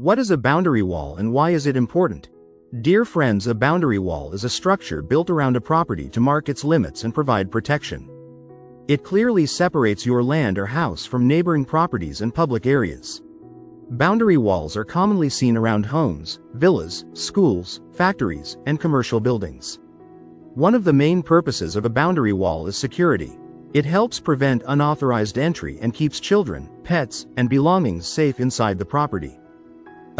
What is a boundary wall and why is it important? Dear friends, a boundary wall is a structure built around a property to mark its limits and provide protection. It clearly separates your land or house from neighboring properties and public areas. Boundary walls are commonly seen around homes, villas, schools, factories, and commercial buildings. One of the main purposes of a boundary wall is security. It helps prevent unauthorized entry and keeps children, pets, and belongings safe inside the property.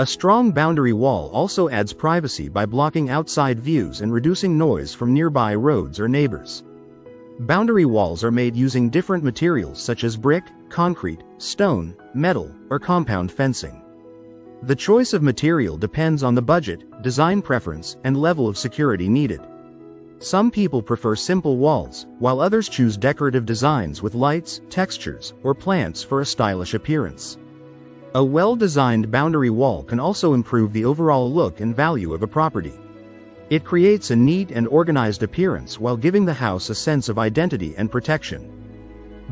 A strong boundary wall also adds privacy by blocking outside views and reducing noise from nearby roads or neighbors. Boundary walls are made using different materials such as brick, concrete, stone, metal, or compound fencing. The choice of material depends on the budget, design preference, and level of security needed. Some people prefer simple walls, while others choose decorative designs with lights, textures, or plants for a stylish appearance. A well-designed boundary wall can also improve the overall look and value of a property. It creates a neat and organized appearance while giving the house a sense of identity and protection.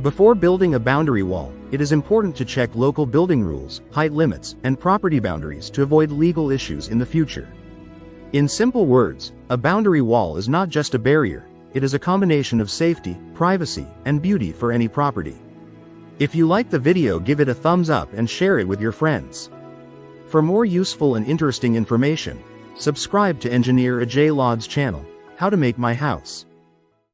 Before building a boundary wall, it is important to check local building rules, height limits, and property boundaries to avoid legal issues in the future. In simple words, a boundary wall is not just a barrier, it is a combination of safety, privacy, and beauty for any property. If you like the video, give it a thumbs up and share it with your friends. For more useful and interesting information, subscribe to Engineer Ajay Lod's channel, How to Make My House.